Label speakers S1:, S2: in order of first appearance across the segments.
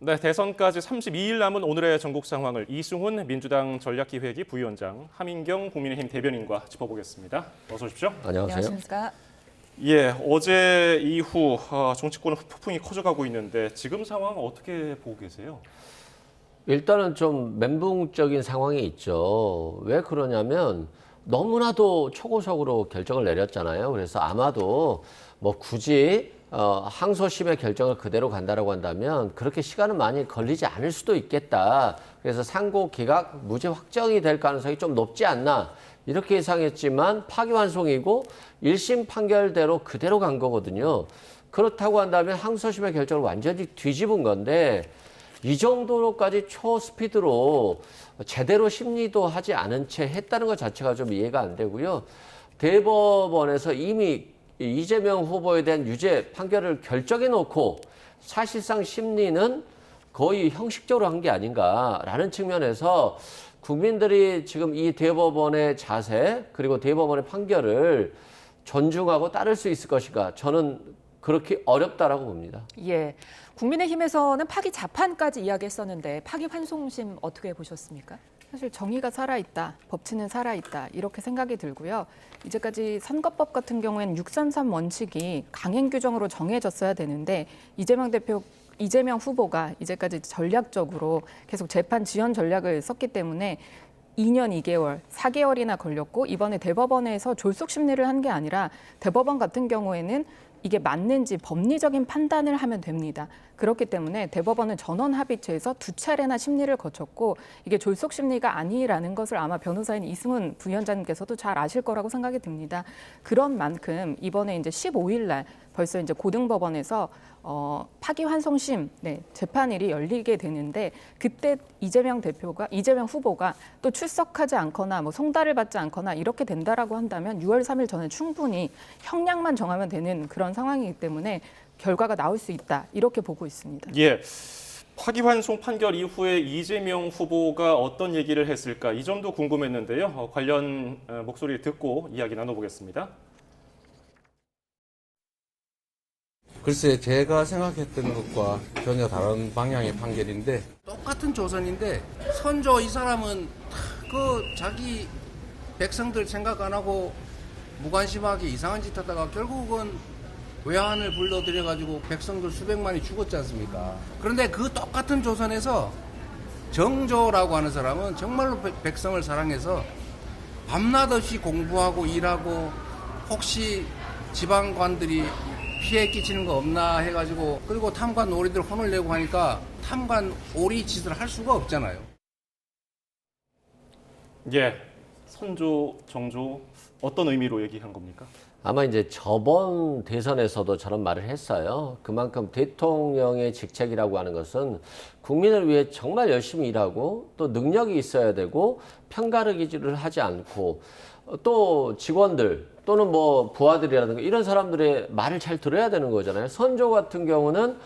S1: 네, 대선까지 32일 남은 오늘의 전국 상황을 이승훈 민주당 전략기획위 부위원장, 하민경 국민의힘 대변인과 짚어보겠습니다. 어서 오십시오.
S2: 안녕하세요.
S3: 안녕하십니까.
S1: 예, 어제 이후 정치권은 폭풍이 커져가고 있는데 지금 상황 어떻게 보고 계세요?
S2: 일단은 좀 멘붕적인 상황이 있죠. 왜 그러냐면 너무나도 초고속으로 결정을 내렸잖아요. 그래서 아마도 뭐 굳이 항소심의 결정을 그대로 간다라고 한다면 그렇게 시간은 많이 걸리지 않을 수도 있겠다. 그래서 상고 기각 무죄 확정이 될 가능성이 좀 높지 않나 이렇게 예상했지만 파기환송이고 1심 판결대로 그대로 간 거거든요. 그렇다고 한다면 항소심의 결정을 완전히 뒤집은 건데 이 정도로까지 초스피드로 제대로 심리도 하지 않은 채 했다는 것 자체가 좀 이해가 안 되고요. 대법원에서 이미 이재명 후보에 대한 유죄 판결을 결정해 놓고 사실상 심리는 거의 형식적으로 한 게 아닌가라는 측면에서 국민들이 지금 이 대법원의 자세 그리고 대법원의 판결을 존중하고 따를 수 있을 것인가 저는 그렇게 어렵다라고 봅니다.
S3: 예, 국민의힘에서는 파기 자판까지 이야기했었는데 파기 환송심 어떻게 보셨습니까?
S4: 사실 정의가 살아있다, 법치는 살아있다 이렇게 생각이 들고요. 이제까지 선거법 같은 경우에는 633 원칙이 강행 규정으로 정해졌어야 되는데 이재명 후보가 이제까지 전략적으로 계속 재판 지연 전략을 썼기 때문에 2년 2개월, 4개월이나 걸렸고 이번에 대법원에서 졸속 심리를 한 게 아니라 대법원 같은 경우에는 이게 맞는지 법리적인 판단을 하면 됩니다. 그렇기 때문에 대법원은 전원 합의체에서 2차례나 심리를 거쳤고 이게 졸속 심리가 아니라는 것을 아마 변호사인 이승훈 부위원장님께서도 잘 아실 거라고 생각이 듭니다. 그런 만큼 이번에 이제 15일 날 벌써 이제 고등법원에서 파기환송심 재판일이 열리게 되는데 그때 이재명 후보가 또 출석하지 않거나 뭐 송달을 받지 않거나 이렇게 된다라고 한다면 6월 3일 전에 충분히 형량만 정하면 되는 그런 상황이기 때문에 결과가 나올 수 있다 이렇게 보고 있습니다.
S1: 예, 파기환송 판결 이후에 이재명 후보가 어떤 얘기를 했을까 이 점도 궁금했는데요. 관련 목소리 듣고 이야기 나눠보겠습니다.
S5: 글쎄 제가 생각했던 것과 전혀 다른 방향의 판결인데 똑같은 조선인데 선조 이 사람은 그 자기 백성들 생각 안 하고 무관심하게 이상한 짓 하다가 결국은 외환을 불러들여가지고 백성들 수백만이 죽었지 않습니까? 그런데 그 똑같은 조선에서 정조라고 하는 사람은 정말로 백성을 사랑해서 밤낮 없이 공부하고 일하고 혹시 지방관들이 피해 끼치는 거 없나 해가지고 그리고 탐관 오리들 혼을 내고 하니까 탐관 오리 짓을 할 수가 없잖아요.
S1: 예, 선조, 정조 어떤 의미로 얘기한 겁니까?
S2: 아마 이제 저번 대선에서도 저런 말을 했어요. 그만큼 대통령의 직책이라고 하는 것은 국민을 위해 정말 열심히 일하고 또 능력이 있어야 되고 편가르기를 하지 않고 또 직원들 또는 뭐 부하들이라든가 이런 사람들의 말을 잘 들어야 되는 거잖아요. 선조 같은 경우는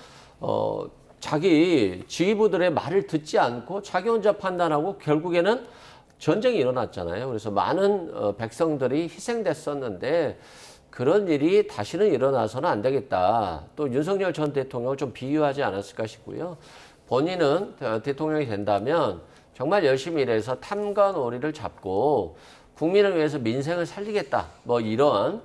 S2: 자기 지휘부들의 말을 듣지 않고 자기 혼자 판단하고 결국에는 전쟁이 일어났잖아요. 그래서 많은 백성들이 희생됐었는데 그런 일이 다시는 일어나서는 안 되겠다. 또 윤석열 전 대통령을 좀 비유하지 않았을까 싶고요. 본인은 대통령이 된다면 정말 열심히 일해서 탐관오리를 잡고 국민을 위해서 민생을 살리겠다. 뭐 이런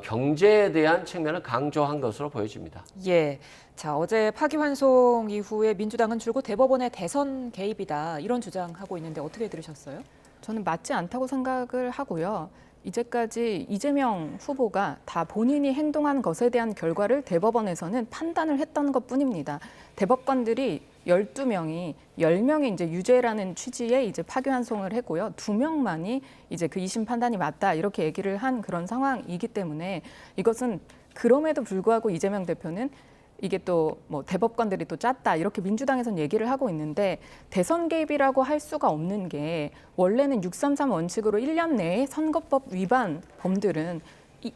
S2: 경제에 대한 측면을 강조한 것으로 보여집니다.
S3: 예. 자, 어제 파기환송 이후에 민주당은 줄곧 대법원의 대선 개입이다 이런 주장하고 있는데 어떻게 들으셨어요?
S4: 저는 맞지 않다고 생각을 하고요. 이제까지 이재명 후보가 다 본인이 행동한 것에 대한 결과를 대법원에서는 판단을 했다는 것뿐입니다. 대법관들이 12명이 10명이 이제 유죄라는 취지의 이제 파기환송을 했고요. 2명만이 이제 그 2심 판단이 맞다 이렇게 얘기를 한 그런 상황이기 때문에 이것은 그럼에도 불구하고 이재명 대표는 이게 또 뭐 대법관들이 또 짰다 이렇게 민주당에서는 얘기를 하고 있는데 대선 개입이라고 할 수가 없는 게 원래는 633 원칙으로 1년 내에 선거법 위반 범들은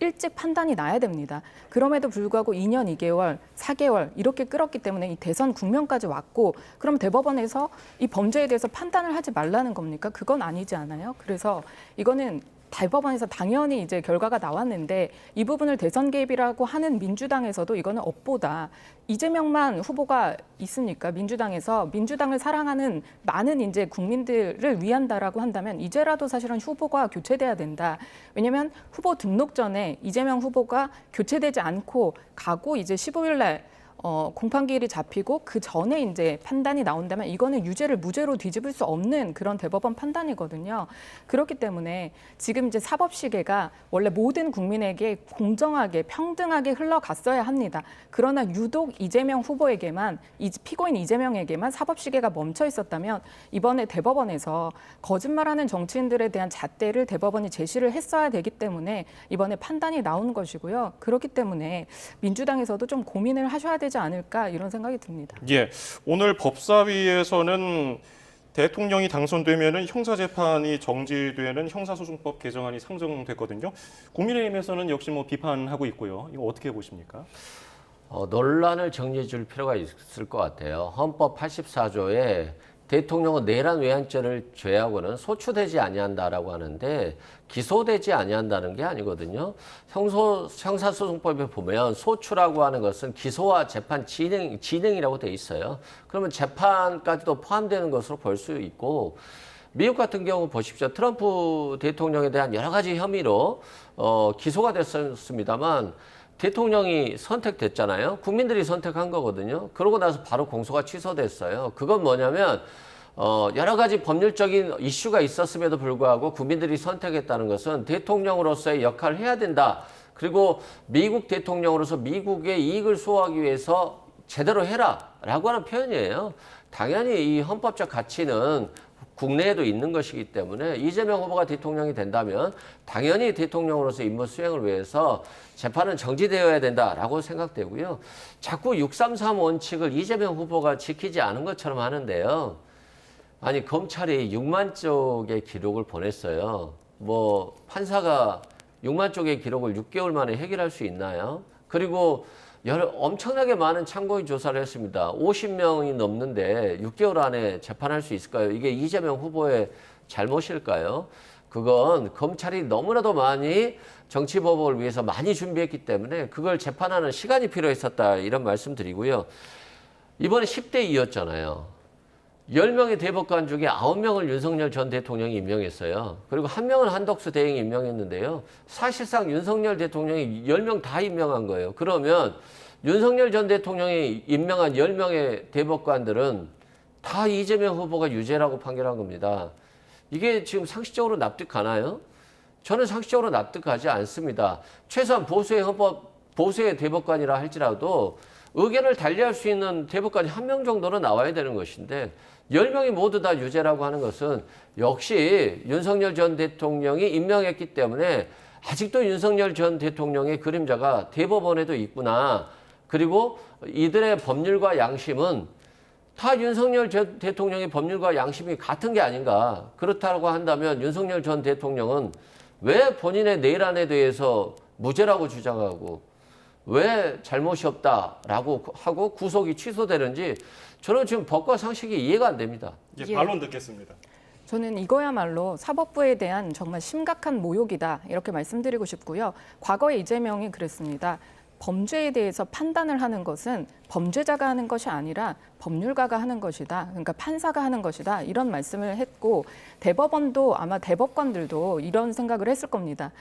S4: 일찍 판단이 나야 됩니다. 그럼에도 불구하고 2년 2개월, 4개월 이렇게 끌었기 때문에 이 대선 국면까지 왔고 그럼 대법원에서 이 범죄에 대해서 판단을 하지 말라는 겁니까? 그건 아니지 않아요? 그래서 이거는 대법원에서 당연히 이제 결과가 나왔는데 이 부분을 대선 개입이라고 하는 민주당에서도 이거는 업보다 이재명만 후보가 있으니까 민주당에서 민주당을 사랑하는 많은 이제 국민들을 위한다라고 한다면 이제라도 사실은 후보가 교체돼야 된다. 왜냐하면 후보 등록 전에 이재명 후보가 교체되지 않고 가고 이제 15일 날 공판기일이 잡히고 그 전에 이제 판단이 나온다면 이거는 유죄를 무죄로 뒤집을 수 없는 그런 대법원 판단이거든요. 그렇기 때문에 지금 이제 사법시계가 원래 모든 국민에게 공정하게 평등하게 흘러갔어야 합니다. 그러나 유독 이재명 후보에게만 피고인 이재명에게만 사법시계가 멈춰 있었다면 이번에 대법원에서 거짓말하는 정치인들에 대한 잣대를 대법원이 제시를 했어야 되기 때문에 이번에 판단이 나온 것이고요. 그렇기 때문에 민주당에서도 좀 고민을 하셔야 되지 않을까 이런 생각이 듭니다.
S1: 예, 오늘 법사위에서는 대통령이 당선되면은 형사재판이 정지되는 형사소송법 개정안이 상정됐거든요. 국민의힘에서는 역시 뭐 비판하고 있고요. 이거 어떻게 보십니까?
S2: 논란을 정리해 줄 필요가 있을 것 같아요. 헌법 84조에 대통령은 내란 외환죄를 죄하고는 소추되지 아니한다라고 하는데 기소되지 아니한다는 게 아니거든요. 형사소송법에 보면 소추라고 하는 것은 기소와 재판 진행이라고 돼 있어요. 그러면 재판까지도 포함되는 것으로 볼 수 있고 미국 같은 경우 보십시오. 트럼프 대통령에 대한 여러 가지 혐의로 기소가 됐었습니다만 대통령이 선택됐잖아요. 국민들이 선택한 거거든요. 그러고 나서 바로 공소가 취소됐어요. 그건 뭐냐면 여러 가지 법률적인 이슈가 있었음에도 불구하고 국민들이 선택했다는 것은 대통령으로서의 역할을 해야 된다. 그리고 미국 대통령으로서 미국의 이익을 수호하기 위해서 제대로 해라라고 하는 표현이에요. 당연히 이 헌법적 가치는 국내에도 있는 것이기 때문에 이재명 후보가 대통령이 된다면 당연히 대통령으로서 임무 수행을 위해서 재판은 정지되어야 된다라고 생각되고요. 자꾸 633 원칙을 이재명 후보가 지키지 않은 것처럼 하는데요. 아니 검찰이 6만 쪽의 기록을 보냈어요. 뭐 판사가 6만 쪽의 기록을 6개월 만에 해결할 수 있나요? 그리고 엄청나게 많은 참고인 조사를 했습니다. 50명이 넘는데 6개월 안에 재판할 수 있을까요? 이게 이재명 후보의 잘못일까요? 그건 검찰이 너무나도 많이 정치보복을 위해서 많이 준비했기 때문에 그걸 재판하는 시간이 필요했었다 이런 말씀 드리고요. 이번에 10대 2였잖아요. 10명의 대법관 중에 9명을 윤석열 전 대통령이 임명했어요. 그리고 1명은 한덕수 대행이 임명했는데요. 사실상 윤석열 대통령이 10명 다 임명한 거예요. 그러면 윤석열 전 대통령이 임명한 10명의 대법관들은 다 이재명 후보가 유죄라고 판결한 겁니다. 이게 지금 상식적으로 납득가나요? 저는 상식적으로 납득하지 않습니다. 최소한 보수의 대법관이라 할지라도 의견을 달리할 수 있는 대법관이 1명 정도는 나와야 되는 것인데 10명이 모두 다 유죄라고 하는 것은 역시 윤석열 전 대통령이 임명했기 때문에 아직도 윤석열 전 대통령의 그림자가 대법원에도 있구나. 그리고 이들의 법률과 양심은 다 윤석열 전 대통령의 법률과 양심이 같은 게 아닌가. 그렇다고 한다면 윤석열 전 대통령은 왜 본인의 내란에 대해서 무죄라고 주장하고 왜 잘못이 없다라고 하고 구속이 취소되는지 저는 지금 법과 상식이 이해가 안 됩니다.
S1: 예, 반론 듣겠습니다.
S4: 저는 이거야말로 사법부에 대한 정말 심각한 모욕이다 이렇게 말씀드리고 싶고요. 과거에 이재명이 그랬습니다. 범죄에 대해서 판단을 하는 것은 범죄자가 하는 것이 아니라 법률가가 하는 것이다. 그러니까 판사가 하는 것이다. 이런 말씀을 했고 대법원도 아마 대법관들도 이런 생각을 했을 겁니다.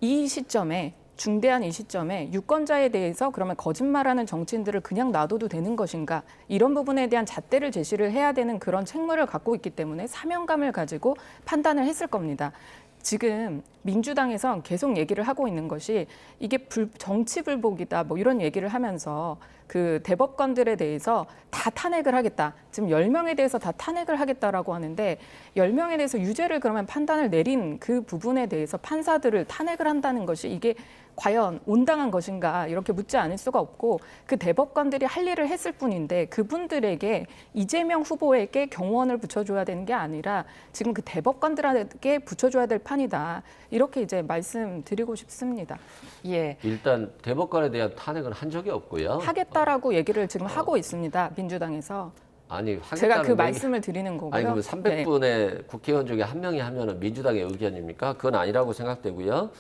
S4: 이 시점에 중대한 이 시점에 유권자에 대해서 그러면 거짓말하는 정치인들을 그냥 놔둬도 되는 것인가 이런 부분에 대한 잣대를 제시를 해야 되는 그런 책무를 갖고 있기 때문에 사명감을 가지고 판단을 했을 겁니다. 지금 민주당에선 계속 얘기를 하고 있는 것이 이게 정치 불복이다 뭐 이런 얘기를 하면서 그 대법관들에 대해서 다 탄핵을 하겠다. 지금 10명에 대해서 다 탄핵을 하겠다라고 하는데 10명에 대해서 유죄를 그러면 판단을 내린 그 부분에 대해서 판사들을 탄핵을 한다는 것이 이게 과연 온당한 것인가 이렇게 묻지 않을 수가 없고 그 대법관들이 할 일을 했을 뿐인데 그분들에게 이재명 후보에게 경호원을 붙여줘야 되는 게 아니라 지금 그 대법관들에게 붙여줘야 될 판이다. 이렇게 이제 말씀드리고 싶습니다.
S3: 예.
S2: 일단 대법관에 대한 탄핵은 한 적이 없고요.
S4: 하겠다라고 얘기를 지금 하고 있습니다. 민주당에서.
S2: 아니
S4: 제가 그
S2: 하겠다는
S4: 말씀을 드리는 거고요.
S2: 아니 그러면
S4: 네.
S2: 300분의 국회의원 중에 한 명이 하면은 민주당의 의견입니까? 그건 아니라고 생각되고요.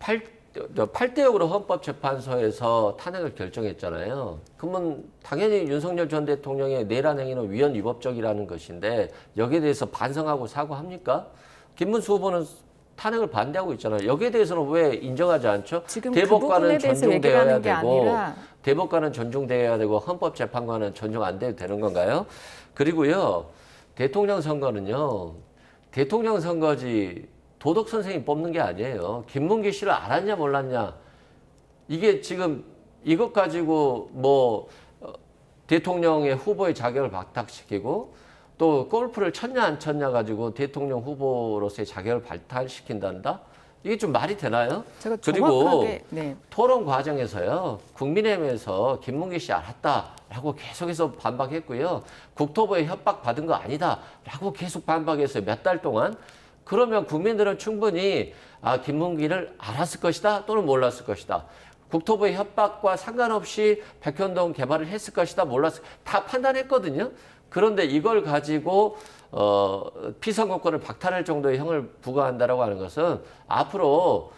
S2: 8대 0으로 헌법재판소에서 탄핵을 결정했잖아요. 그러면 당연히 윤석열 전 대통령의 내란 행위는 위헌 위법적이라는 것인데 여기에 대해서 반성하고 사과합니까? 김문수 후보는 탄핵을 반대하고 있잖아요. 여기에 대해서는 왜 인정하지 않죠?
S4: 지금 그 부분에 대해서 얘기를 하는 게 아니라
S2: 대법관은 존중돼야 되고 헌법재판관은 존중 안 돼도 되는 건가요? 그리고요. 대통령 선거는요. 대통령 선거지 도덕 선생이 뽑는 게 아니에요. 김문기 씨를 알았냐 몰랐냐. 이게 지금 이것 가지고 뭐 대통령의 후보의 자격을 박탈시키고 또 골프를 쳤냐 안 쳤냐 가지고 대통령 후보로서의 자격을 발탈시킨단다? 이게 좀 말이 되나요?
S4: 제가
S2: 그리고
S4: 정확하게 네.
S2: 토론 과정에서요. 국민의힘에서 김문기 씨 알았다라고 계속해서 반박했고요. 국토부에 협박받은 거 아니다라고 계속 반박했어요. 몇 달 동안. 그러면 국민들은 충분히 김문기를 알았을 것이다 또는 몰랐을 것이다. 국토부의 협박과 상관없이 백현동 개발을 했을 것이다 몰랐을 다 판단했거든요. 그런데 이걸 가지고 피선거권을 박탈할 정도의 형을 부과한다라고 하는 것은 앞으로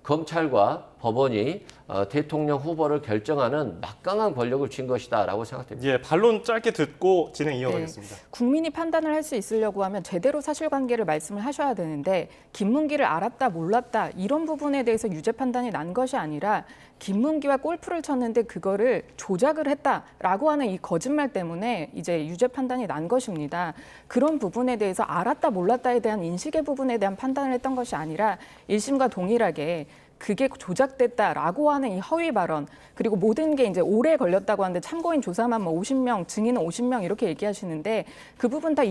S2: 검찰과 법원이 대통령 후보를 결정하는 막강한 권력을 쥔 것이다라고 생각됩니다.
S1: 예, 반론 짧게 듣고 진행 이어가겠습니다.
S4: 국민이 판단을 할 수 있으려고 하면 제대로 사실관계를 말씀을 하셔야 되는데 김문기를 알았다 몰랐다 이런 부분에 대해서 유죄 판단이 난 것이 아니라 김문기와 골프를 쳤는데 그거를 조작을 했다라고 하는 이 거짓말 때문에 이제 유죄 판단이 난 것입니다. 그런 부분에 대해서 알았다 몰랐다에 대한 인식의 부분에 대한 판단을 했던 것이 아니라 1심과 동일하게 그게 조작됐다라고 하는 이 허위 발언 그리고 모든 게 이제 오래 걸렸다고 하는데 참고인 조사만 뭐 50명, 증인은 50명 이렇게 얘기하시는데 그 부분 다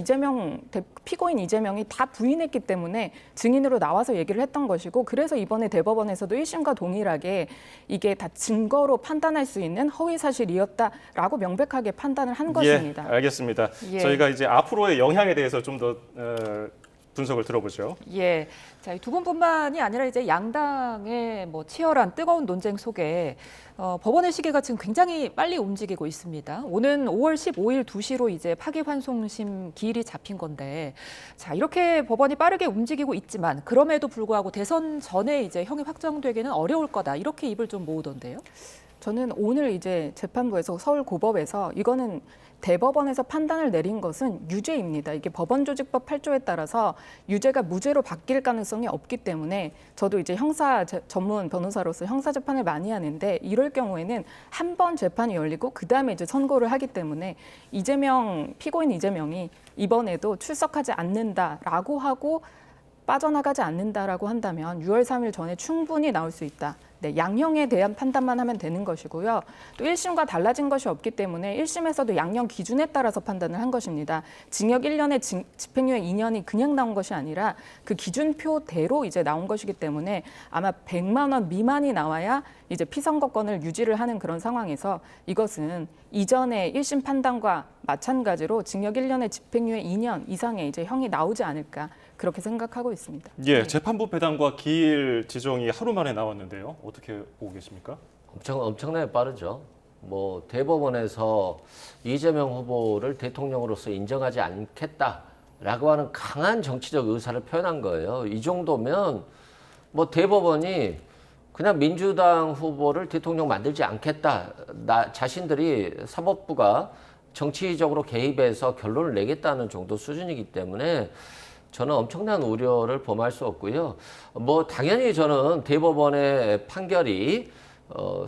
S4: 피고인 이재명이 다 부인했기 때문에 증인으로 나와서 얘기를 했던 것이고 그래서 이번에 대법원에서도 1심과 동일하게 이게 다 증거로 판단할 수 있는 허위 사실이었다라고 명백하게 판단을 한 것입니다.
S1: 예, 알겠습니다.
S3: 예.
S1: 저희가 이제 앞으로의 영향에 대해서 좀 더 분석을 들어보죠.
S3: 예. 자, 두 분뿐만이 아니라 이제 양당의 뭐 치열한 뜨거운 논쟁 속에 법원의 시계가 지금 굉장히 빨리 움직이고 있습니다. 오는 5월 15일 2시로 이제 파기환송심 기일이 잡힌 건데, 자, 이렇게 법원이 빠르게 움직이고 있지만 그럼에도 불구하고 대선 전에 이제 형이 확정되기는 어려울 거다. 이렇게 입을 좀 모으던데요.
S4: 저는 오늘 이제 재판부에서 서울고법에서 이거는 대법원에서 판단을 내린 것은 유죄입니다. 이게 법원조직법 8조에 따라서 유죄가 무죄로 바뀔 가능성이 없기 때문에 저도 이제 형사 전문 변호사로서 형사 재판을 많이 하는데 이럴 경우에는 한 번 재판이 열리고 그다음에 이제 선고를 하기 때문에 피고인 이재명이 이번에도 출석하지 않는다라고 하고 빠져나가지 않는다라고 한다면 6월 3일 전에 충분히 나올 수 있다. 네, 양형에 대한 판단만 하면 되는 것이고요. 또 1심과 달라진 것이 없기 때문에 1심에서도 양형 기준에 따라서 판단을 한 것입니다. 징역 1년에 집행유예 2년이 그냥 나온 것이 아니라 그 기준표대로 이제 나온 것이기 때문에 아마 100만 원 미만이 나와야 이제 피선거권을 유지를 하는 그런 상황에서 이것은 이전의 1심 판단과 마찬가지로 징역 1년에 집행유예 2년 이상의 이제 형이 나오지 않을까 그렇게 생각하고 있습니다.
S1: 예, 재판부 배당과 기일 지정이 하루 만에 나왔는데요. 어떻게 보고 계십니까?
S2: 엄청나게 빠르죠. 뭐 대법원에서 이재명 후보를 대통령으로서 인정하지 않겠다라고 하는 강한 정치적 의사를 표현한 거예요. 이 정도면 뭐 대법원이 그냥 민주당 후보를 대통령 만들지 않겠다. 자신들이 사법부가 정치적으로 개입해서 결론을 내겠다는 정도 수준이기 때문에 저는 엄청난 우려를 범할 수 없고요. 뭐 당연히 저는 대법원의 판결이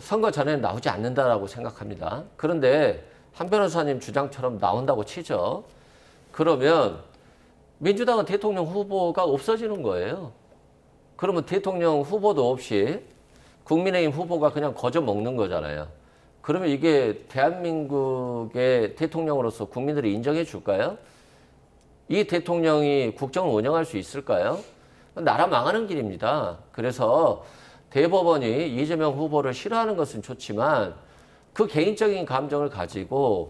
S2: 선거 전에 나오지 않는다라고 생각합니다. 그런데 한 변호사님 주장처럼 나온다고 치죠. 그러면 민주당은 대통령 후보가 없어지는 거예요. 그러면 대통령 후보도 없이 국민의힘 후보가 그냥 거저 먹는 거잖아요. 그러면 이게 대한민국의 대통령으로서 국민들이 인정해 줄까요? 이 대통령이 국정을 운영할 수 있을까요? 나라 망하는 길입니다. 그래서 대법원이 이재명 후보를 싫어하는 것은 좋지만 그 개인적인 감정을 가지고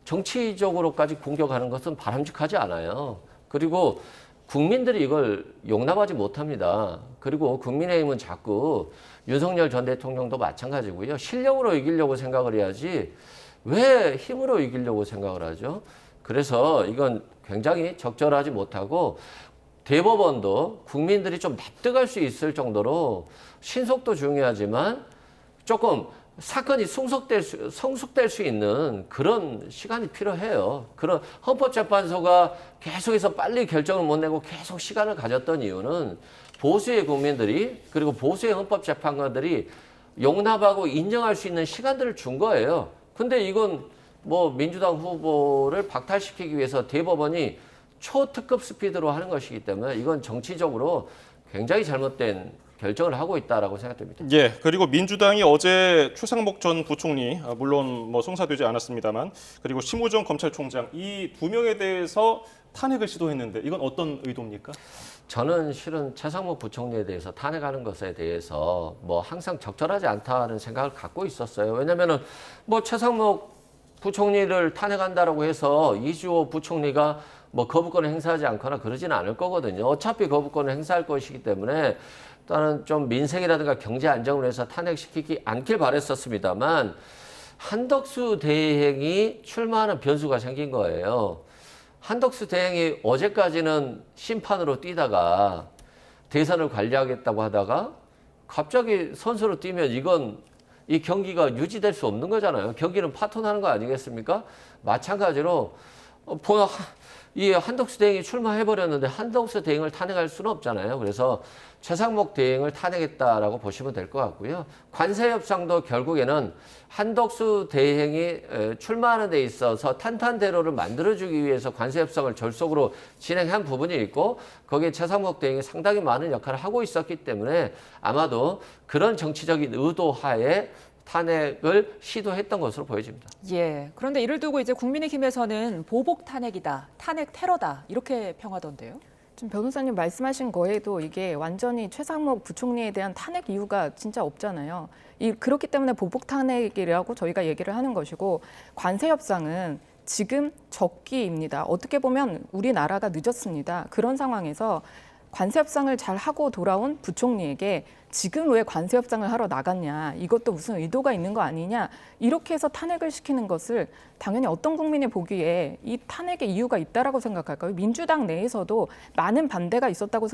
S2: 정치적으로까지 공격하는 것은 바람직하지 않아요. 그리고 국민들이 이걸 용납하지 못합니다. 그리고 국민의힘은 자꾸 윤석열 전 대통령도 마찬가지고요. 실력으로 이기려고 생각을 해야지 왜 힘으로 이기려고 생각을 하죠? 그래서 이건 굉장히 적절하지 못하고 대법원도 국민들이 좀 납득할 수 있을 정도로 신속도 중요하지만 조금 사건이 성숙될 수 있는 그런 시간이 필요해요. 그런 헌법재판소가 계속해서 빨리 결정을 못 내고 계속 시간을 가졌던 이유는 보수의 국민들이 그리고 보수의 헌법재판관들이 용납하고 인정할 수 있는 시간들을 준 거예요. 근데 이건 뭐 민주당 후보를 박탈시키기 위해서 대법원이 초특급 스피드로 하는 것이기 때문에 이건 정치적으로 굉장히 잘못된 결정을 하고 있다라고 생각됩니다.
S1: 예, 그리고 민주당이 어제 최상목 전 부총리, 물론 뭐 송사되지 않았습니다만, 그리고 심우정 검찰총장 이 두 명에 대해서 탄핵을 시도했는데 이건 어떤 의도입니까?
S2: 저는 실은 최상목 부총리에 대해서 탄핵하는 것에 대해서 뭐 항상 적절하지 않다는 생각을 갖고 있었어요. 왜냐면은 뭐 최상목 부총리를 탄핵한다라고 해서 이주호 부총리가 뭐 거부권을 행사하지 않거나 그러지는 않을 거거든요. 어차피 거부권을 행사할 것이기 때문에 일단은 좀 민생이라든가 경제 안정을 위해서 탄핵시키지 않길 바랬었습니다만 한덕수 대행이 출마하는 변수가 생긴 거예요. 한덕수 대행이 어제까지는 심판으로 뛰다가 대선을 관리하겠다고 하다가 갑자기 선수로 뛰면 이건 이 경기가 유지될 수 없는 거잖아요. 경기는 파토나는 거 아니겠습니까? 마찬가지로 이 한덕수 대행이 출마해버렸는데 한덕수 대행을 탄핵할 수는 없잖아요. 그래서 최상목 대행을 탄핵했다라고 보시면 될 것 같고요. 관세 협상도 결국에는 한덕수 대행이 출마하는 데 있어서 탄탄대로를 만들어주기 위해서 관세 협상을 졸속으로 진행한 부분이 있고 거기에 최상목 대행이 상당히 많은 역할을 하고 있었기 때문에 아마도 그런 정치적인 의도 하에 탄핵을 시도했던 것으로 보여집니다.
S3: 예. 그런데 이를 두고 이제 국민의힘에서는 보복 탄핵이다, 탄핵 테러다 이렇게 평하던데요.
S4: 지금 변호사님 말씀하신 거에도 이게 완전히 최상목 부총리에 대한 탄핵 이유가 진짜 없잖아요. 그렇기 때문에 보복 탄핵이라고 저희가 얘기를 하는 것이고 관세 협상은 지금 적기입니다. 어떻게 보면 우리나라가 늦었습니다. 그런 상황에서 관세 협상을 잘 하고 돌아온 부총리에게 지금 왜 관세 협상을 하러 나갔냐, 이것도 무슨 의도가 있는 거 아니냐, 이렇게 해서 탄핵을 시키는 것을 당연히 어떤 국민이 보기에 이 탄핵의 이유가 있다라고 생각할까요? 민주당 내에서도 많은 반대가 있었다고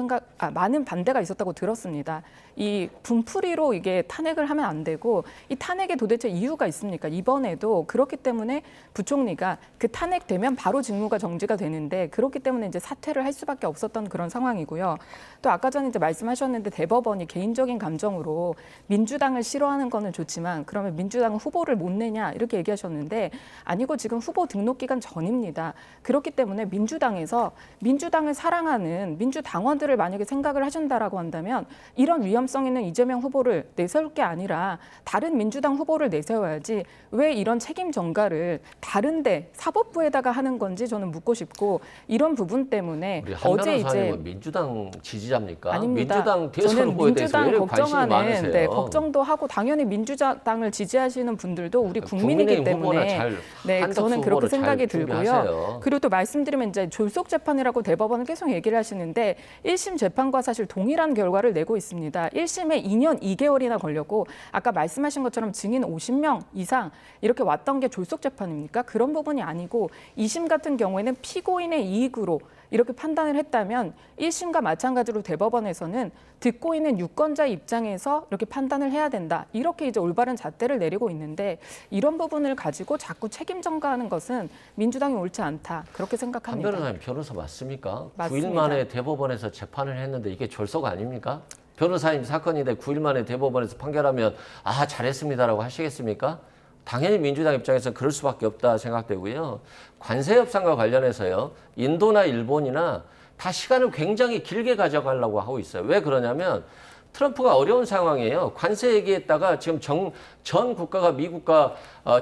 S4: 들었습니다. 이 분풀이로 이게 탄핵을 하면 안 되고 이 탄핵에 도대체 이유가 있습니까? 이번에도 그렇기 때문에 부총리가 그 탄핵되면 바로 직무가 정지가 되는데 그렇기 때문에 이제 사퇴를 할 수밖에 없었던 그런 상황이고요. 또 아까 전에 이제 말씀하셨는데 대법원이 개인적인 감정으로 민주당을 싫어하는 거는 좋지만 그러면 민주당 후보를 못 내냐 이렇게 얘기하셨는데 아니고 지금 후보 등록 기간 전입니다. 그렇기 때문에 민주당에서 민주당을 사랑하는 민주당원들을 만약에 생각을 하신다라고 한다면 이런 위험성 있는 이재명 후보를 내세울 게 아니라 다른 민주당 후보를 내세워야지 왜 이런 책임 전가를 다른데 사법부에다가 하는 건지 저는 묻고 싶고 이런 부분 때문에
S2: 우리 한
S4: 어제
S2: 변호사님은
S4: 이제
S2: 민주당 지지자입니까?
S4: 아닙니다.
S2: 민주당 대선
S4: 저는
S2: 후보에 대해서 왜
S4: 민주당
S2: 이렇게 관심이
S4: 걱정하는
S2: 많으세요?
S4: 걱정도 하고 당연히 민주당을 지지하시는 분들도 우리 국민이기
S2: 국민의힘 후보나
S4: 때문에
S2: 잘,
S4: 네, 저는 그렇게
S2: 후보를
S4: 생각이
S2: 잘
S4: 들고요.
S2: 준비하세요.
S4: 그리고 또 말씀드리면 이제 졸속 재판이라고 대법원은 계속 얘기를 하시는데 1심 재판과 사실 동일한 결과를 내고 있습니다. 1심에 2년 2개월이나 걸렸고 아까 말씀하신 것처럼 증인 50명 이상 이렇게 왔던 게 졸속 재판입니까? 그런 부분이 아니고 2심 같은 경우에는 피고인의 이익으로 이렇게 판단을 했다면 1심과 마찬가지로 대법원에서는 듣고 있는 유권자 입장에서 이렇게 판단을 해야 된다. 이렇게 이제 올바른 잣대를 내리고 있는데 이런 부분을 가지고 자꾸 책임 전가하는 것은 민주당이 옳지 않다. 그렇게
S2: 한
S4: 생각합니다.
S2: 변호사님 변호사 맞습니까?
S4: 맞습니다.
S2: 9일 만에 대법원에서 재판을 했는데 이게 졸속 아닙니까? 변호사님 사건인데 9일 만에 대법원에서 판결하면 아 잘했습니다라고 하시겠습니까? 당연히 민주당 입장에서 그럴 수밖에 없다 생각되고요. 관세 협상과 관련해서요. 인도나 일본이나 다 시간을 굉장히 길게 가져가려고 하고 있어요. 왜 그러냐면 트럼프가 어려운 상황이에요. 관세 얘기했다가 지금 전 국가가 미국과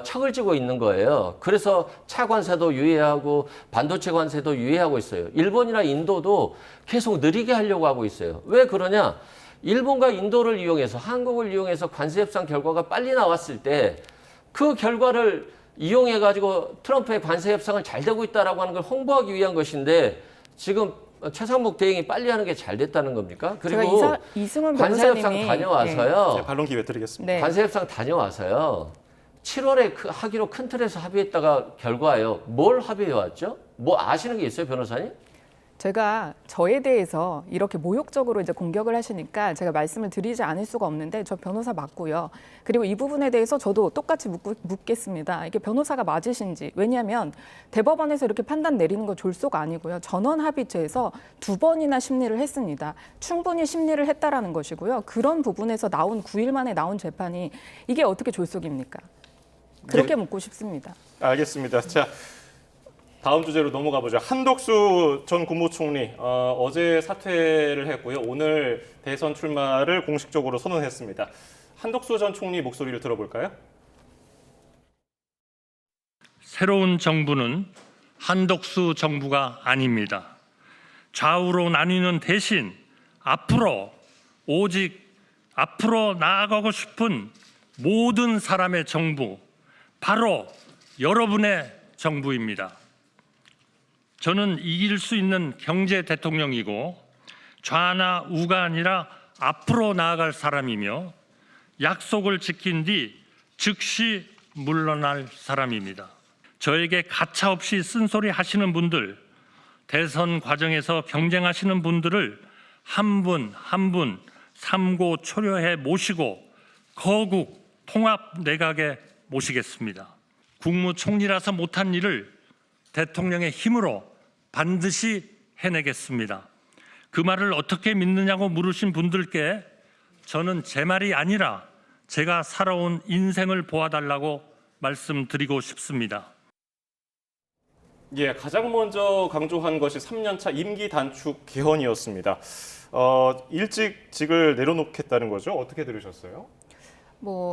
S2: 척을 지고 있는 거예요. 그래서 차 관세도 유예하고 반도체 관세도 유예하고 있어요. 일본이나 인도도 계속 느리게 하려고 하고 있어요. 왜 그러냐? 일본과 인도를 이용해서 한국을 이용해서 관세 협상 결과가 빨리 나왔을 때 그 결과를 이용해가지고 트럼프의 관세 협상을 잘 되고 있다라고 하는 걸 홍보하기 위한 것인데 지금 최상목 대행이 빨리 하는 게 잘 됐다는 겁니까? 그리고
S4: 이승훈
S2: 관세 협상
S4: 변호사님이
S2: 다녀와서요.
S1: 네, 반론 기회 드리겠습니다.
S4: 네.
S2: 관세 협상 다녀와서요. 7월에 하기로 큰 틀에서 합의했다가 결과예요. 뭘 합의해 왔죠? 뭐 아시는 게 있어요, 변호사님?
S4: 제가 저에 대해서 이렇게 모욕적으로 이제 공격을 하시니까 제가 말씀을 드리지 않을 수가 없는데 저 변호사 맞고요. 그리고 이 부분에 대해서 저도 똑같이 묻겠습니다. 이게 변호사가 맞으신지. 왜냐하면 대법원에서 이렇게 판단 내리는 거 졸속 아니고요. 전원 합의체에서 2번이나 심리를 했습니다. 충분히 심리를 했다라는 것이고요. 그런 부분에서 나온 9일 만에 나온 재판이 이게 어떻게 졸속입니까? 그렇게 묻고 싶습니다.
S1: 알겠습니다. 자, 다음 주제로 넘어가 보죠. 한덕수 전 국무총리 어제 사퇴를 했고요. 오늘 대선 출마를 공식적으로 선언했습니다. 한덕수 전 총리 목소리를 들어볼까요?
S6: 새로운 정부는 한덕수 정부가 아닙니다. 좌우로 나뉘는 대신 오직 앞으로 나아가고 싶은 모든 사람의 정부, 바로 여러분의 정부입니다. 저는 이길 수 있는 경제 대통령이고 좌나 우가 아니라 앞으로 나아갈 사람이며 약속을 지킨 뒤 즉시 물러날 사람입니다. 저에게 가차없이 쓴소리 하시는 분들, 대선 과정에서 경쟁하시는 분들을 한 분 한 분 삼고 초려해 모시고 거국 통합 내각에 모시겠습니다. 국무총리라서 못한 일을 대통령의 힘으로 반드시 해내겠습니다. 그 말을 어떻게 믿느냐고 물으신 분들께 저는 제 말이 아니라 제가 살아온 인생을 보아달라고 말씀드리고 싶습니다.
S1: 예, 가장 먼저 강조한 것이 3년차 임기 단축 개헌이었습니다. 일찍 직을 내려놓겠다는 거죠? 어떻게 들으셨어요?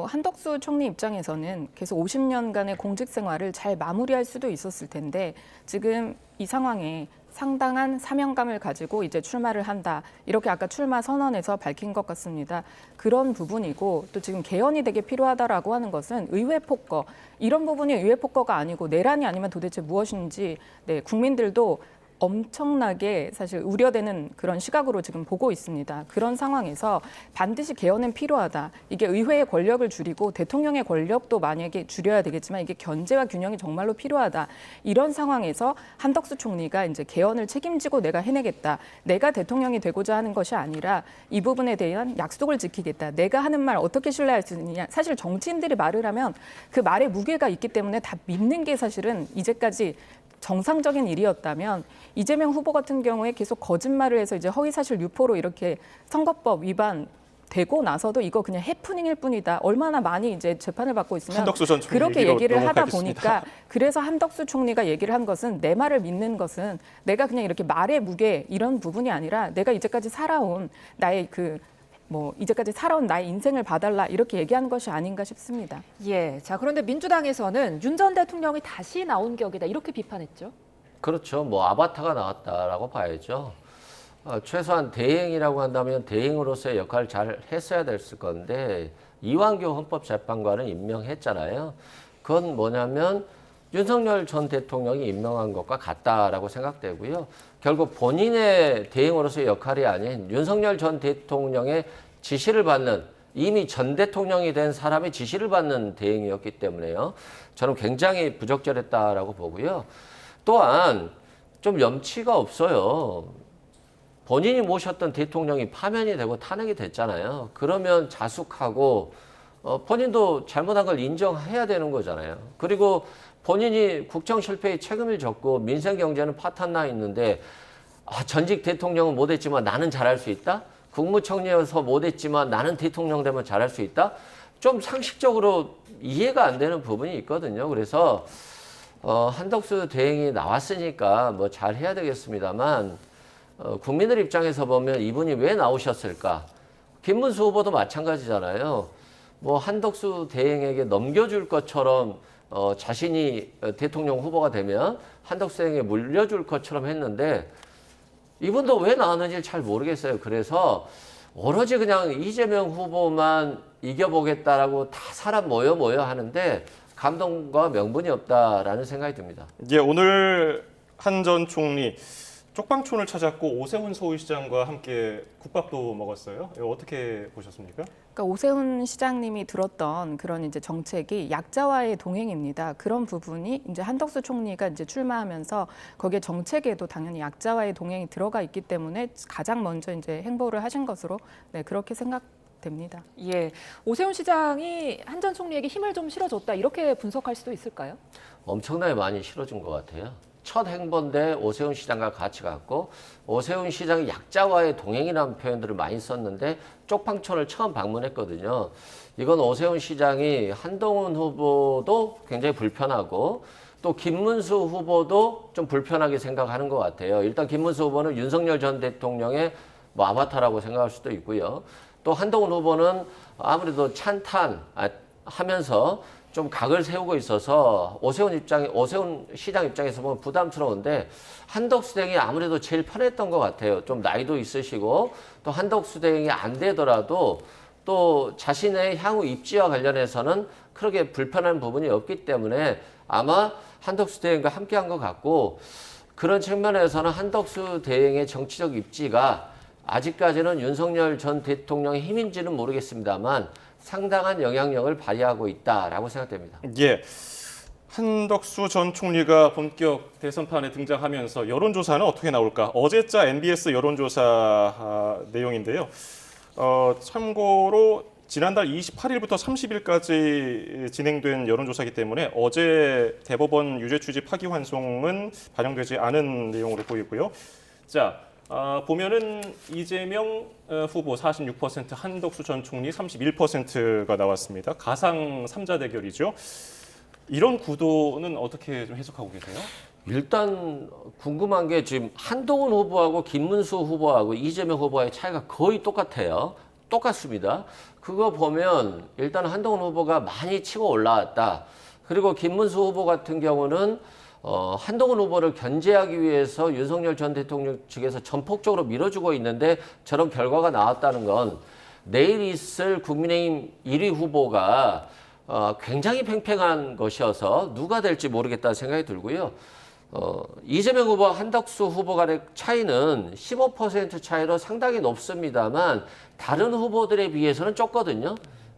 S4: 한덕수 총리 입장에서는 계속 50년간의 공직 생활을 잘 마무리할 수도 있었을 텐데 지금 이 상황에 상당한 사명감을 가지고 이제 출마를 한다. 이렇게 아까 출마 선언에서 밝힌 것 같습니다. 그런 부분이고 또 지금 개헌이 되게 필요하다라고 하는 것은 의회 폭거. 이런 부분이 의회 폭거가 아니고 내란이 아니면 도대체 무엇인지 국민들도 엄청나게 사실 우려되는 그런 시각으로 지금 보고 있습니다. 그런 상황에서 반드시 개헌은 필요하다. 이게 의회의 권력을 줄이고 대통령의 권력도 만약에 줄여야 되겠지만 이게 견제와 균형이 정말로 필요하다. 이런 상황에서 한덕수 총리가 이제 개헌을 책임지고 내가 해내겠다. 내가 대통령이 되고자 하는 것이 아니라 이 부분에 대한 약속을 지키겠다. 내가 하는 말 어떻게 신뢰할 수 있느냐. 사실 정치인들이 말을 하면 그 말에 무게가 있기 때문에 다 믿는 게 사실은 이제까지 정상적인 일이었다면 이재명 후보 같은 경우에 계속 거짓말을 해서 이제 허위사실 유포로 이렇게 선거법 위반 되고 나서도 이거 그냥 해프닝일 뿐이다. 얼마나 많이 이제 재판을 받고 있으면
S1: 한덕수 전 총리
S4: 그렇게 얘기를 하다
S1: 넘어가겠습니다.
S4: 보니까 그래서 한덕수 총리가 얘기를 한 것은 내 말을 믿는 것은 내가 그냥 이렇게 말의 무게 이런 부분이 아니라 내가 이제까지 살아온 나의 이제까지 살아온 나의 인생을 봐달라 이렇게 얘기하는 것이 아닌가 싶습니다.
S3: 예. 자, 그런데 민주당에서는 윤 전 대통령이 다시 나온 격이다. 이렇게 비판했죠.
S2: 그렇죠. 아바타가 나왔다라고 봐야죠. 최소한 대행이라고 한다면 대행으로서의 역할을 잘 했어야 됐을 건데 이완규 헌법재판관은 임명했잖아요. 그건 뭐냐면 윤석열 전 대통령이 임명한 것과 같다라고 생각되고요. 결국 본인의 대행으로서의 역할이 아닌 윤석열 전 대통령의 지시를 받는 이미 전 대통령이 된 사람의 지시를 받는 대행이었기 때문에요. 저는 굉장히 부적절했다라고 보고요. 또한 좀 염치가 없어요. 본인이 모셨던 대통령이 파면이 되고 탄핵이 됐잖아요. 그러면 자숙하고 본인도 잘못한 걸 인정해야 되는 거잖아요. 그리고 본인이 국정 실패에 책임을 졌고 민생 경제는 파탄나 있는데 전직 대통령은 못했지만 나는 잘할 수 있다? 국무총리여서 못했지만 나는 대통령 되면 잘할 수 있다? 좀 상식적으로 이해가 안 되는 부분이 있거든요. 그래서 한덕수 대행이 나왔으니까 잘해야 되겠습니다만 국민들 입장에서 보면 이분이 왜 나오셨을까? 김문수 후보도 마찬가지잖아요. 한덕수 대행에게 넘겨줄 것처럼 자신이 대통령 후보가 되면 한덕수 대행에 물려줄 것처럼 했는데 이분도 왜 나왔는지 잘 모르겠어요. 그래서 오로지 그냥 이재명 후보만 이겨보겠다라고 다 사람 모여 하는데 감동과 명분이 없다라는 생각이 듭니다.
S1: 예, 오늘 한 전 총리 쪽방촌을 찾았고 오세훈 서울시장과 함께 국밥도 먹었어요. 이거 어떻게 보셨습니까?
S4: 그러니까 오세훈 시장님이 들었던 그런 이제 정책이 약자와의 동행입니다. 그런 부분이 이제 한덕수 총리가 이제 출마하면서 거기에 정책에도 당연히 약자와의 동행이 들어가 있기 때문에 가장 먼저 이제 행보를 하신 것으로 네, 그렇게 생각됩니다.
S3: 예, 오세훈 시장이 한 전 총리에게 힘을 좀 실어줬다 이렇게 분석할 수도 있을까요?
S2: 엄청나게 많이 실어준 것 같아요. 첫 행보인데 오세훈 시장과 같이 갔고 오세훈 시장이 약자와의 동행이라는 표현들을 많이 썼는데 쪽방촌을 처음 방문했거든요. 이건 오세훈 시장이 한동훈 후보도 굉장히 불편하고 또 김문수 후보도 좀 불편하게 생각하는 것 같아요. 일단 김문수 후보는 윤석열 전 대통령의 뭐 아바타라고 생각할 수도 있고요. 또 한동훈 후보는 아무래도 찬탄하면서 좀 각을 세우고 있어서 오세훈 시장 입장에서 보면 부담스러운데 한덕수 대행이 아무래도 제일 편했던 것 같아요. 좀 나이도 있으시고 또 한덕수 대행이 안 되더라도 또 자신의 향후 입지와 관련해서는 크게 불편한 부분이 없기 때문에 아마 한덕수 대행과 함께한 것 같고 그런 측면에서는 한덕수 대행의 정치적 입지가 아직까지는 윤석열 전 대통령의 힘인지는 모르겠습니다만 상당한 영향력을 발휘하고 있다라고 생각됩니다.
S1: 예. 한덕수 전 총리가 본격 대선판에 등장하면서 여론조사는 어떻게 나올까? 어제자 MBS 여론조사 내용인데요. 참고로 지난달 28일부터 30일까지 진행된 여론조사이기 때문에 어제 대법원 유죄 취지 파기환송은 반영되지 않은 내용으로 보이고요. 자, 보면은 이재명 후보 46%, 한덕수 전 총리 31%가 나왔습니다. 가상 3자 대결이죠. 이런 구도는 어떻게 좀 해석하고 계세요?
S2: 일단 궁금한 게 지금 한동훈 후보하고 김문수 후보하고 이재명 후보의 차이가 거의 똑같아요. 똑같습니다. 그거 보면 일단 한동훈 후보가 많이 치고 올라왔다. 그리고 김문수 후보 같은 경우는 한동훈 후보를 견제하기 위해서 윤석열 전 대통령 측에서 전폭적으로 밀어주고 있는데 저런 결과가 나왔다는 건 내일 있을 국민의힘 1위 후보가 굉장히 팽팽한 것이어서 누가 될지 모르겠다는 생각이 들고요. 이재명 후보와 한덕수 후보 간의 차이는 15% 차이로 상당히 높습니다만 다른 후보들에 비해서는 적거든요.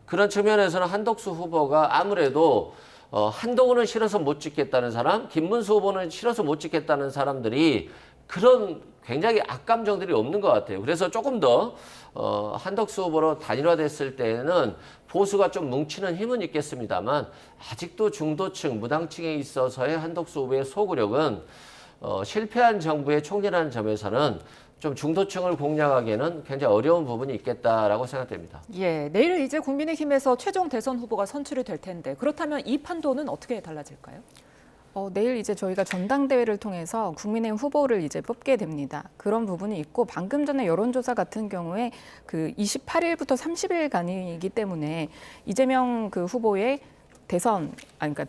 S2: 그런 측면에서는 한덕수 후보가 아무래도 한동훈은 싫어서 못 찍겠다는 사람, 김문수 후보는 싫어서 못 찍겠다는 사람들이 그런 굉장히 악감정들이 없는 것 같아요. 그래서 조금 더 한덕수 후보로 단일화됐을 때는 보수가 좀 뭉치는 힘은 있겠습니다만 아직도 중도층, 무당층에 있어서의 한덕수 후보의 소구력은 실패한 정부의 총리라는 점에서는 좀 중도층을 공략하기에는 굉장히 어려운 부분이 있겠다라고 생각됩니다.
S3: 예, 내일 이제 국민의힘에서 최종 대선 후보가 선출이 될 텐데 그렇다면 이 판도는 어떻게 달라질까요?
S4: 내일 이제 저희가 전당대회를 통해서 국민의힘 후보를 이제 뽑게 됩니다. 그런 부분이 있고 방금 전에 여론조사 같은 경우에 그 28일부터 30일간이기 때문에 이재명 그 후보의 그러니까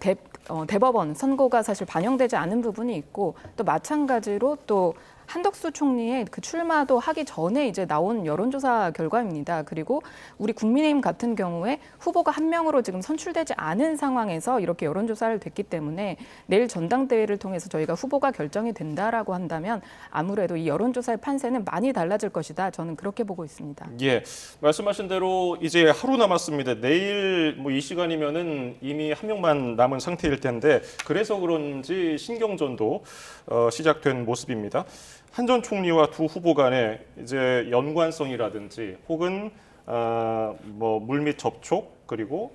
S4: 대법원 선고가 사실 반영되지 않은 부분이 있고 또 마찬가지로 또 한덕수 총리의 그 출마도 하기 전에 이제 나온 여론조사 결과입니다. 그리고 우리 국민의힘 같은 경우에 후보가 한 명으로 지금 선출되지 않은 상황에서 이렇게 여론조사를 됐기 때문에 내일 전당대회를 통해서 저희가 후보가 결정이 된다라고 한다면 아무래도 이 여론조사의 판세는 많이 달라질 것이다. 저는 그렇게 보고 있습니다.
S1: 예, 말씀하신 대로 이제 하루 남았습니다. 내일 뭐 이 시간이면은 이미 한 명만 남은 상태일 텐데 그래서 그런지 신경전도 시작된 모습입니다. 한 전 총리와 두 후보 간에 이제 연관성이라든지 혹은 뭐 물밑 접촉 그리고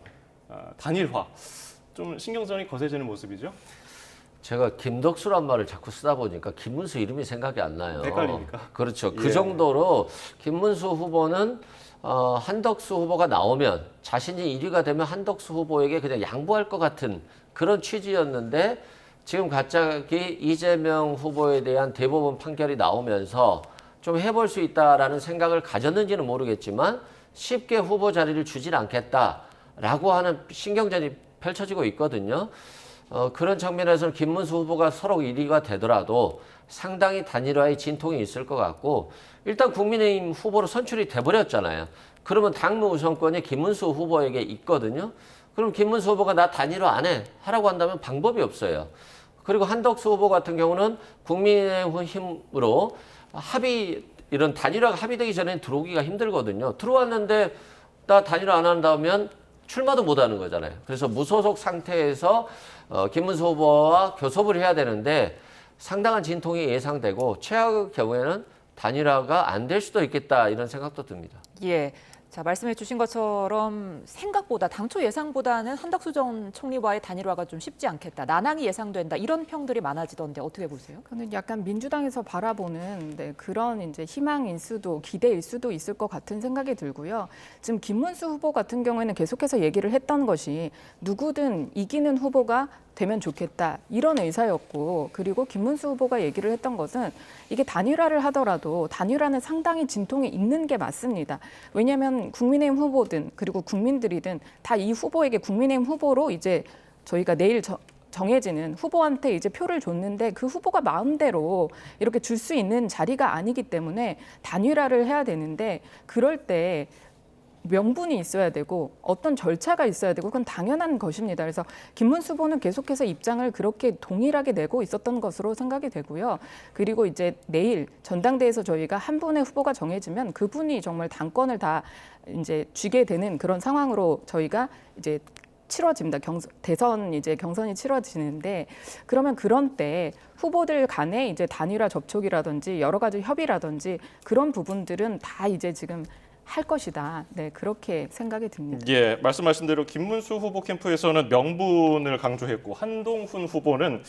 S1: 단일화 좀 신경전이 거세지는 모습이죠.
S2: 제가 김덕수란 말을 자꾸 쓰다 보니까 김문수 이름이 생각이 안 나요.
S1: 헷갈리니까.
S2: 그렇죠.
S1: 예.
S2: 그 정도로 김문수 후보는 한덕수 후보가 나오면 자신이 1위가 되면 한덕수 후보에게 그냥 양보할 것 같은 그런 취지였는데 지금 갑자기 이재명 후보에 대한 대법원 판결이 나오면서 좀 해볼 수 있다라는 생각을 가졌는지는 모르겠지만 쉽게 후보 자리를 주질 않겠다라고 하는 신경전이 펼쳐지고 있거든요. 그런 측면에서는 김문수 후보가 서로 1위가 되더라도 상당히 단일화의 진통이 있을 것 같고 일단 국민의힘 후보로 선출이 돼버렸잖아요. 그러면 당무 우선권이 김문수 후보에게 있거든요. 그럼 김문수 후보가 나 단일화 안 해 하라고 한다면 방법이 없어요. 그리고 한덕수 후보 같은 경우는 국민의힘으로 이런 단일화가 합의되기 전에 들어오기가 힘들거든요. 들어왔는데 단일화 안 한다면 출마도 못 하는 거잖아요. 그래서 무소속 상태에서 김문수 후보와 교섭을 해야 되는데 상당한 진통이 예상되고 최악의 경우에는 단일화가 안 될 수도 있겠다 이런 생각도 듭니다.
S3: 예. 자, 말씀해 주신 것처럼 생각보다 당초 예상보다는 한덕수 전 총리와의 단일화가 좀 쉽지 않겠다. 난항이 예상된다. 이런 평들이 많아지던데 어떻게 보세요?
S4: 저는 약간 민주당에서 바라보는 그런 이제 희망일 수도 기대일 수도 있을 것 같은 생각이 들고요. 지금 김문수 후보 같은 경우에는 계속해서 얘기를 했던 것이 누구든 이기는 후보가 되면 좋겠다 이런 의사였고, 그리고 김문수 후보가 얘기를 했던 것은 이게 단일화를 하더라도 단일화는 상당히 진통이 있는 게 맞습니다. 왜냐하면 국민의힘 후보든 그리고 국민들이든 다 이 후보에게 국민의힘 후보로 이제 저희가 내일 정해지는 후보한테 이제 표를 줬는데 그 후보가 마음대로 이렇게 줄 수 있는 자리가 아니기 때문에 단일화를 해야 되는데, 그럴 때 명분이 있어야 되고 어떤 절차가 있어야 되고 그건 당연한 것입니다. 그래서 김문수 후보는 계속해서 입장을 그렇게 동일하게 내고 있었던 것으로 생각이 되고요. 그리고 이제 내일 전당대회에서 저희가 한 분의 후보가 정해지면 그분이 정말 당권을 다 이제 쥐게 되는 그런 상황으로 저희가 이제 치러집니다. 대선 이제 경선이 치러지는데, 그러면 그런 때 후보들 간의 이제 단일화 접촉이라든지 여러 가지 협의라든지 그런 부분들은 다 이제 지금 할 것이다. 네, 그렇게 생각이 듭니다.
S1: 예, 말씀하신 대로 김문수 후보 캠프에서는 명분을 강조했고 한동훈 후보는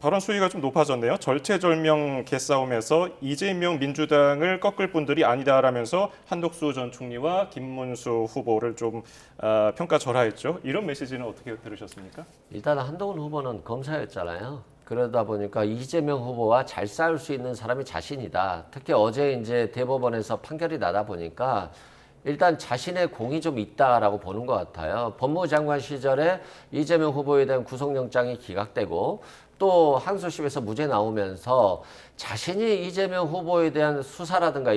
S1: 발언 수위가 좀 높아졌네요. 절체절명 개싸움에서 이재명 민주당을 꺾을 분들이 아니다라면서 한덕수 전 총리와 김문수 후보를 좀 평가절하했죠. 이런 메시지는 어떻게 들으셨습니까?
S2: 일단 한동훈 후보는 검사였잖아요. 그러다 보니까 이재명 후보와 잘 싸울 수 있는 사람이 자신이다. 특히 어제 이제 대법원에서 판결이 나다 보니까 일단 자신의 공이 좀 있다라고 보는 것 같아요. 법무부 장관 시절에 이재명 후보에 대한 구속영장이 기각되고 또 항소심에서 무죄 나오면서 자신이 이재명 후보에 대한 수사라든가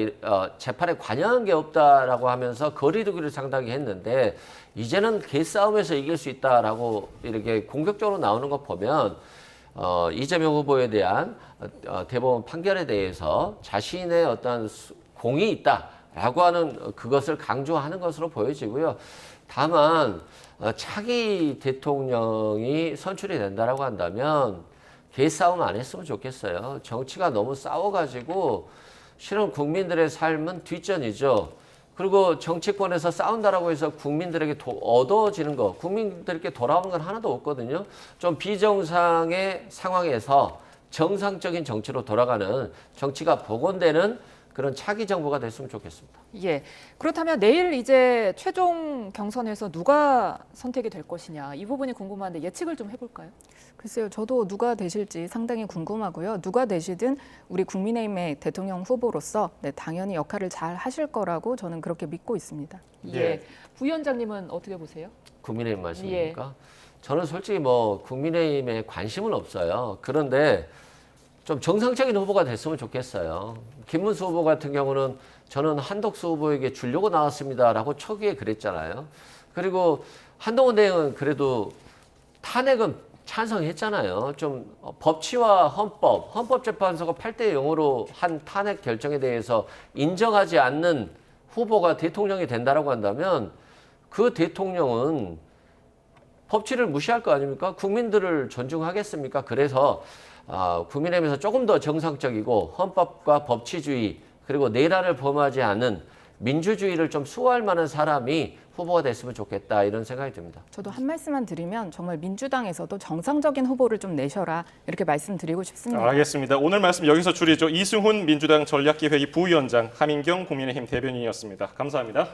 S2: 재판에 관여한 게 없다라고 하면서 거리두기를 상당히 했는데, 이제는 개싸움에서 이길 수 있다라고 이렇게 공격적으로 나오는 거 보면 이재명 후보에 대한 대법원 판결에 대해서 자신의 어떤 공이 있다라고 하는 그것을 강조하는 것으로 보여지고요. 다만 차기 대통령이 선출이 된다라고 한다면 개싸움 안 했으면 좋겠어요. 정치가 너무 싸워가지고 실은 국민들의 삶은 뒷전이죠. 그리고 정치권에서 싸운다라고 해서 국민들에게 얻어지는 거, 국민들께 돌아오는 건 하나도 없거든요. 좀 비정상의 상황에서 정상적인 정치로 돌아가는, 정치가 복원되는 그런 차기 정부가 됐으면 좋겠습니다.
S3: 예. 그렇다면 내일 이제 최종 경선에서 누가 선택이 될 것이냐, 이 부분이 궁금한데 예측을 좀 해볼까요?
S4: 글쎄요, 저도 누가 되실지 상당히 궁금하고요. 누가 되시든 우리 국민의힘의 대통령 후보로서 당연히 역할을 잘 하실 거라고 저는 그렇게 믿고 있습니다.
S3: 예. 부위원장님은 어떻게 보세요?
S2: 국민의힘 말씀입니까? 저는 솔직히 뭐 국민의힘에 관심은 없어요. 그런데 좀 정상적인 후보가 됐으면 좋겠어요. 김문수 후보 같은 경우는 저는 한덕수 후보에게 주려고 나왔습니다라고 초기에 그랬잖아요. 그리고 한동훈 대행은 그래도 탄핵은 찬성했잖아요. 좀 법치와 헌법재판소가 8대 0으로 한 탄핵 결정에 대해서 인정하지 않는 후보가 대통령이 된다라고 한다면 그 대통령은 법치를 무시할 거 아닙니까? 국민들을 존중하겠습니까? 그래서 국민의힘에서 조금 더 정상적이고 헌법과 법치주의 그리고 내란을 범하지 않은 민주주의를 좀 수호할 만한 사람이 후보가 됐으면 좋겠다 이런 생각이 듭니다.
S4: 저도 한 말씀만 드리면 정말 민주당에서도 정상적인 후보를 좀 내셔라 이렇게 말씀드리고 싶습니다.
S1: 알겠습니다. 오늘 말씀 여기서 줄이죠. 이승훈 민주당 전략기획위 부위원장, 하민경 국민의힘 대변인이었습니다. 감사합니다.